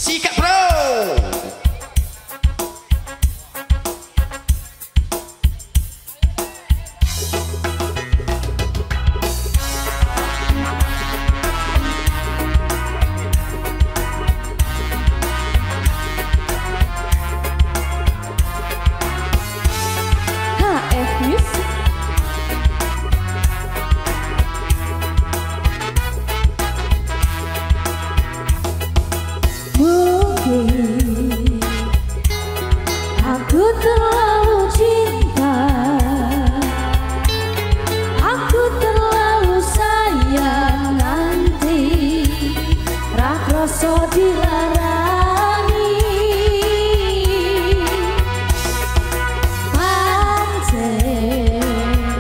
Sikat bro. Aku terlalu cinta, aku terlalu sayang nanti rak rasa dilarani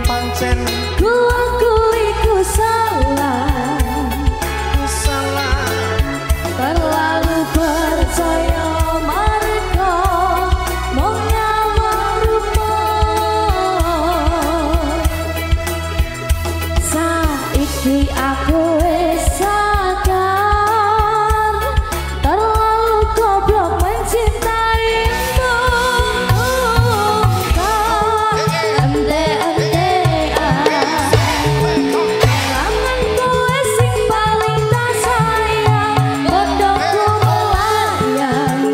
pancen ku salah terlalu percaya aku sadar terlalu goblok mencintaimu. Kangen kowe sing paling tak sayang, bodohku melayang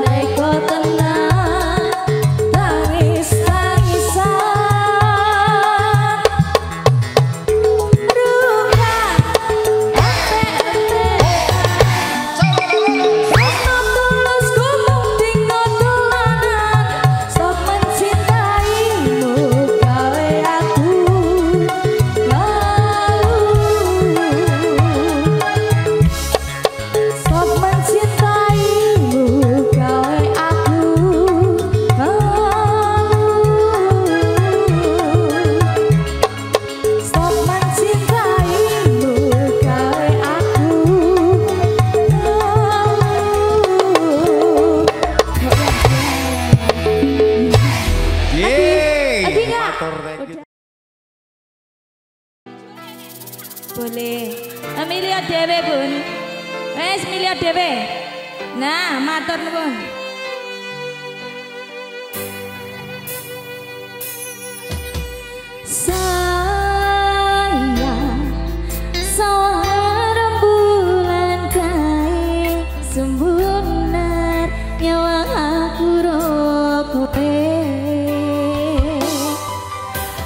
tega tenan tangis-tangisan. Boleh. Milih dhewe, Bun. Wes milih dhewe. Nah, matur nuwun. Sayang, seorang bulan kae sembunyi nyawa aku rokote.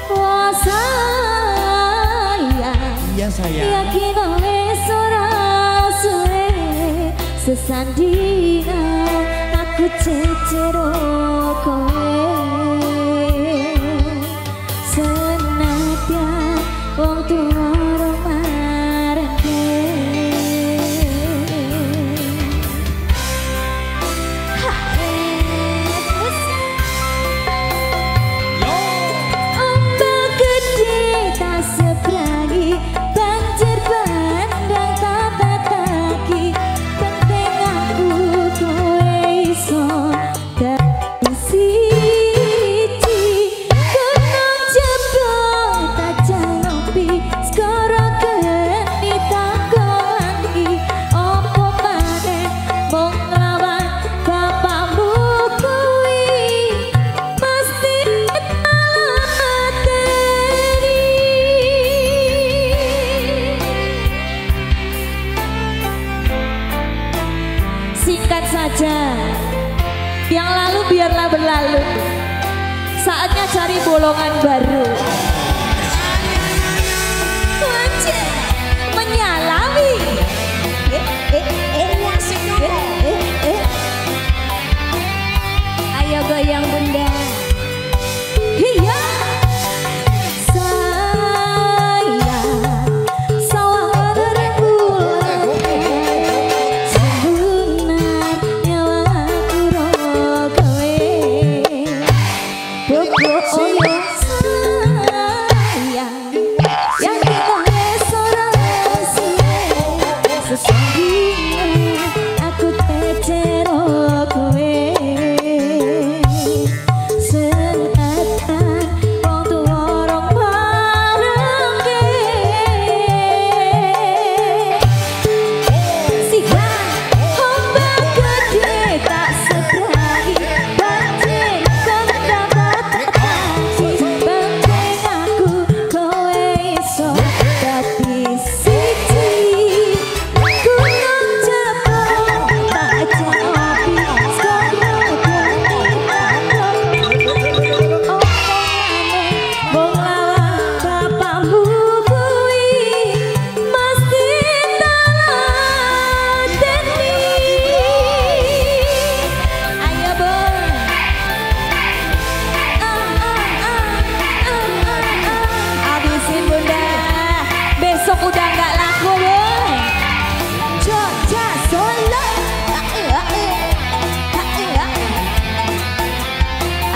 Wah sayang, iya sayang. yakin wis ora suwe sesandingan aku cecero kowe. Senadyan wong tuwa marake berlalu. Saatnya cari bolongan baru. Menyalami. Ayo goyang bunda. Iya.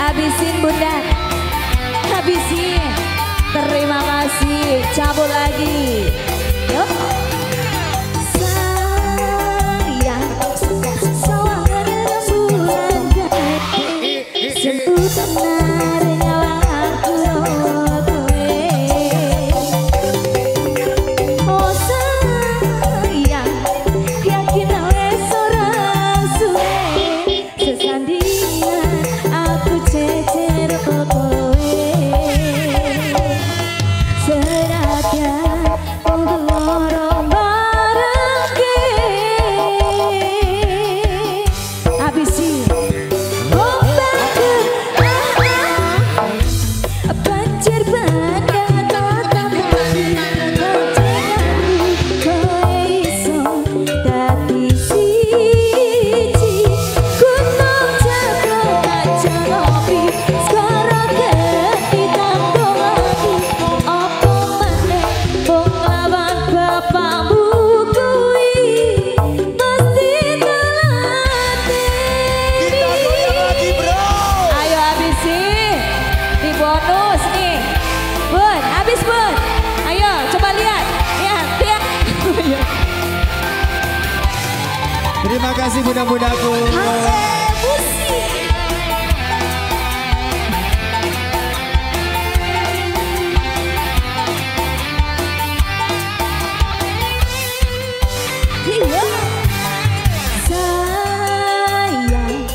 Habisin bunda, habisin. Terima kasih, cabut lagi. Yuk. Sayang, sawangan bulan gede, sebut benar nyawaku kowe. Oh sayang, yakin wes ora suwe sesandingan aku cecer kowe. Seragam untuk orang barengke. Habisi banjir bandang tatap lagi gocenganku kowe iso dadi siji. Gunung Jabal kaca ngopi sekarang ganti tambah lagi. Apa maneh wong lawan bapakmu kuwi mesti telateni. Ayo habisi di bonus nih bun, habis bun. Ayo coba lihat, lihat. Terima kasih bunda-bundaku. Sayang,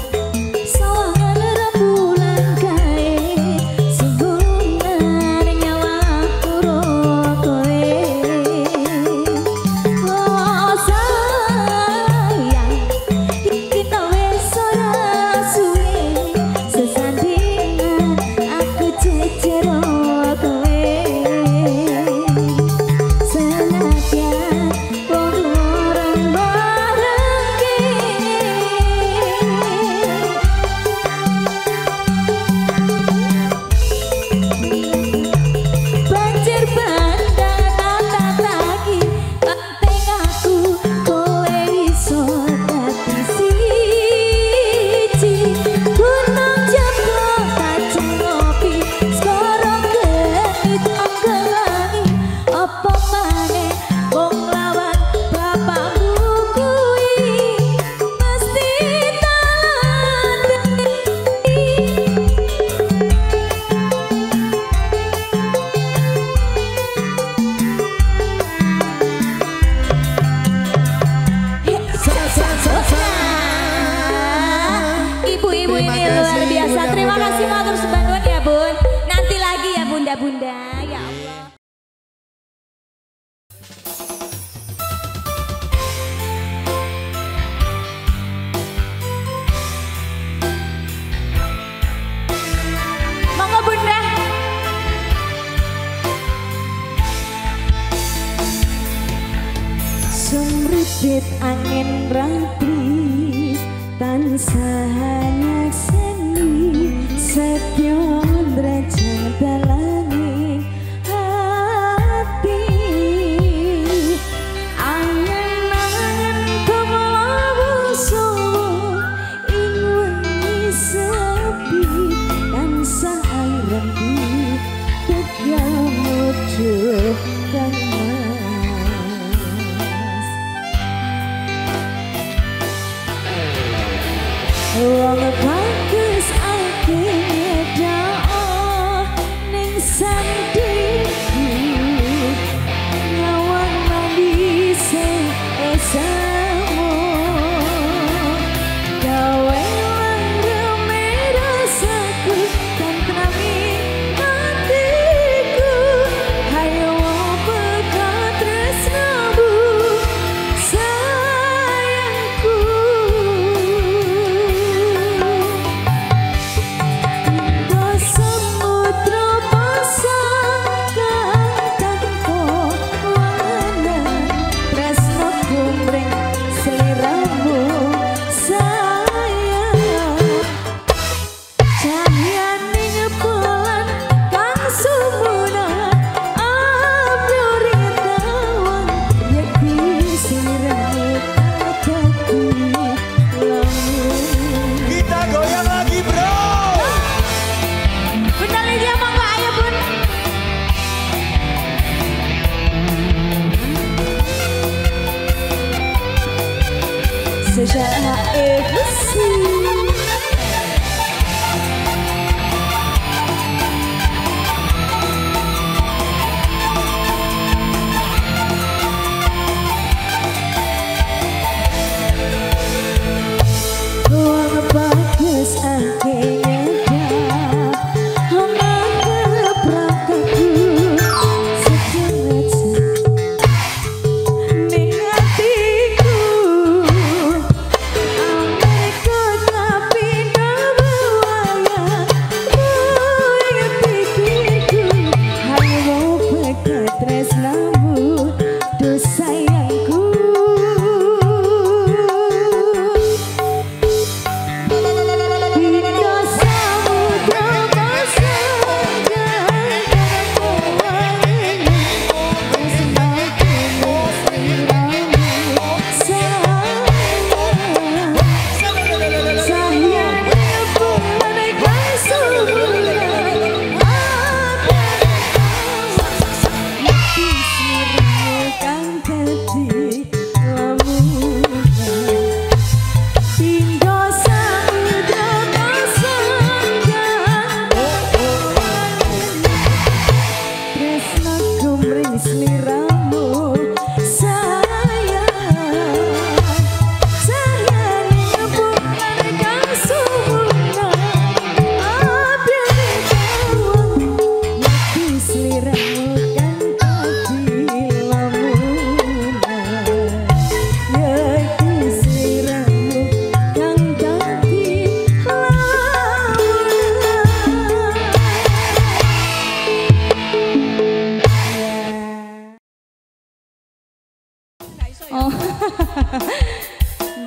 sawangan rembulan kae, sembungan nyawaku kowe. Oh sayang, kita wes ora suwe sesandingan aku cecer kowe. Senadyan wong orang barengke. Banjir bandang tatap lagi penting aku kowe iso dadi siji. Gunung Jabal kaca ngopi sekarang genit anggelangi. Apa maneh wong lawan bapakmu kuwi mesti telateni. Ibu-ibu Terima ini kasih, luar biasa. bunda-bunda. Terima kasih matur sebantuan ya bun. Nanti lagi ya bunda-bunda. Ya Allah. Amripit angin rapi tansah nyakseni setyo derajat dalane hati angen-angen kemlawu sowo ing wengi sepi tansah rembi tegal mujud kang wong bagus akhirnya daoh ning sandiku nyawang mandi seesamu gawe langgeme rasaku tentrami hatiku hayo pekat tresnamu sayangku sejak besi wong bagus akhirnya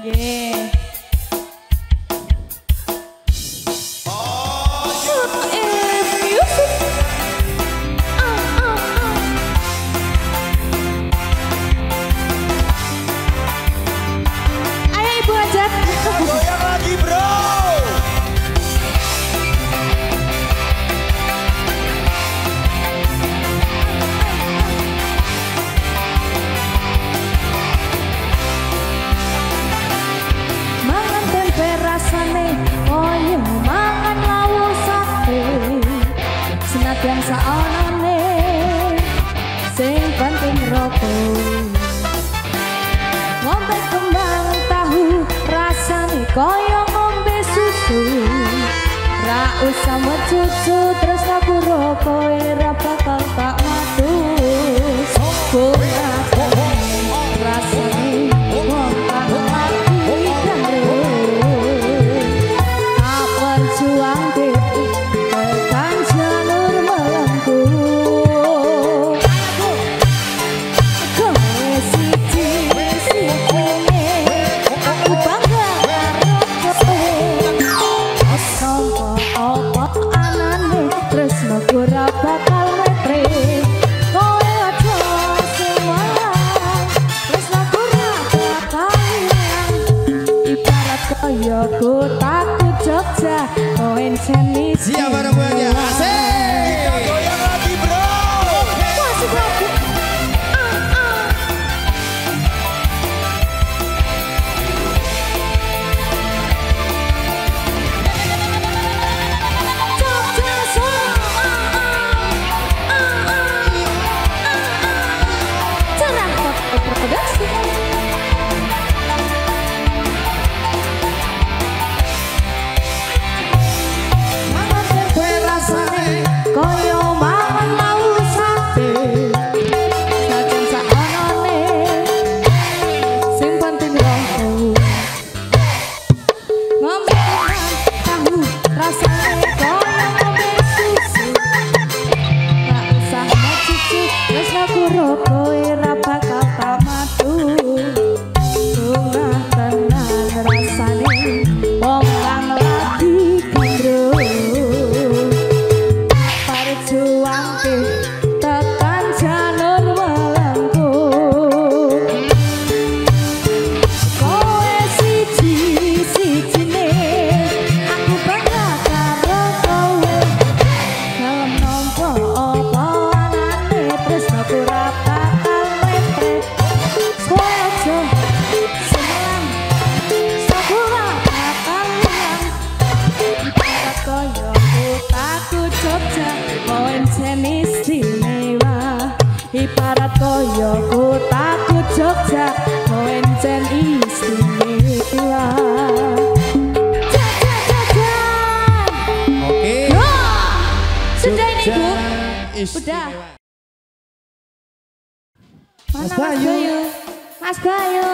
Nggih. Yang saonane sing penting rokok ngombe kembang tahu rasane kaya ngombe susu ra usah mecucu terus aku rokok ra bakal tak matus rasane wong kang mati karo kapan juang tekan jalur melengkung kowe siji kowe ra bakal tamatu. Tungah tenan rasane wong kang lagi gandrung. Perjuangke tekan jalur melengkung. Kowe siji-sijine aku bangga karo kowe. Dalam nompo apa anane tresnaku ra bakal lepet. Sojo semelang sepura bakal ilang. Ibarat koyo kutaku Jogja kowe encen istimewa. Ibarat koyo kutaku Jogja kowe encen istimewa. Jajan. Oke. Sudah ini Bu. Istimewa. Mana Mas Bayu. Mas Bayu,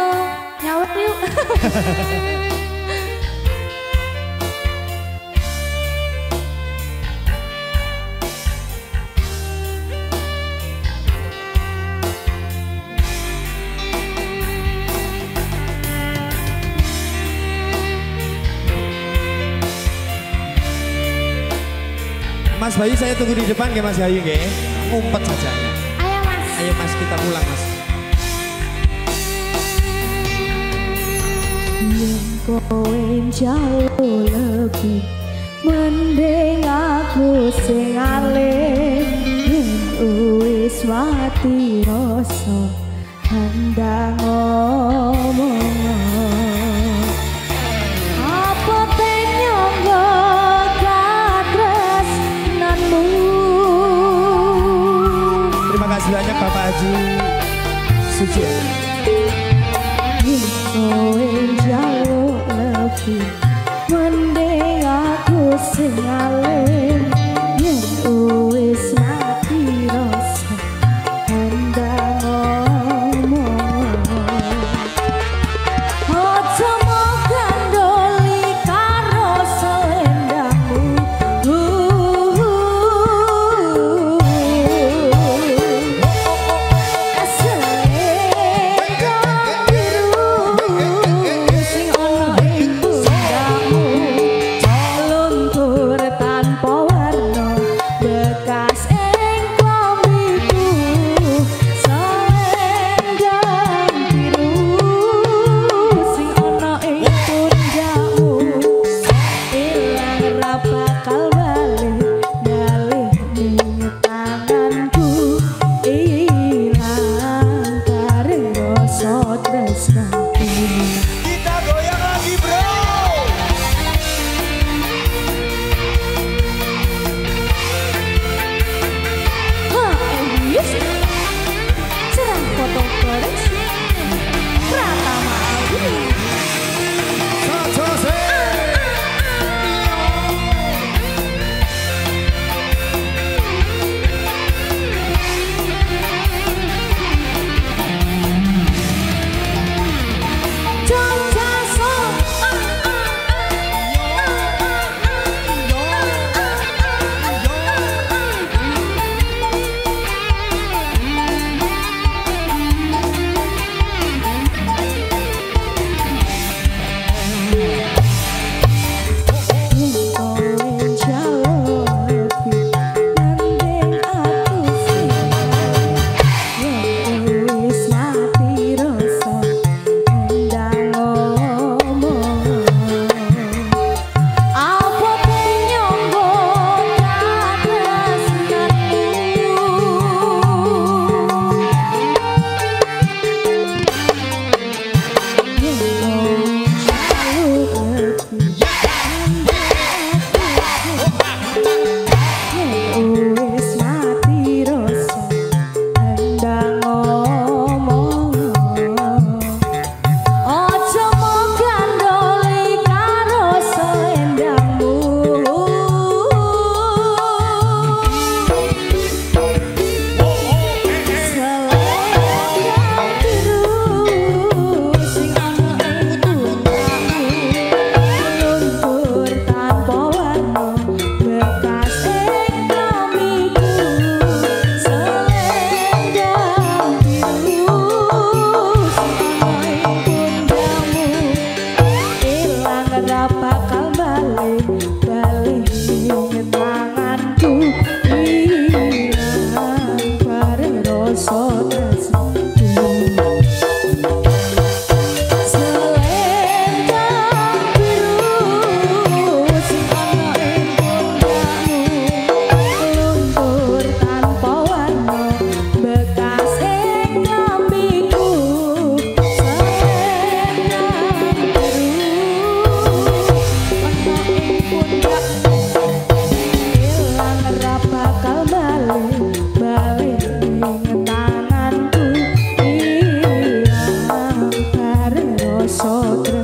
nyaut yuk. Mas Bayu saya tunggu di depan ya Mas Bayu ya. Ngumpet saja. Ayo Mas. Ayo Mas kita pulang Mas. Yen kowe jauh lebih mending aku sing alih. Yen wis mati rasa handang ngomong. Apa te nyangga katresnanmu. Terima kasih banyak Bapak Haji Suci. Kowe jauh lebih mending aku sing alih. Yen wis mati rasa handang ngomong. Aja mau gandoli karo selendangmu. Selendang biru sing ono ing pundakmu, luntur tanpa Sotro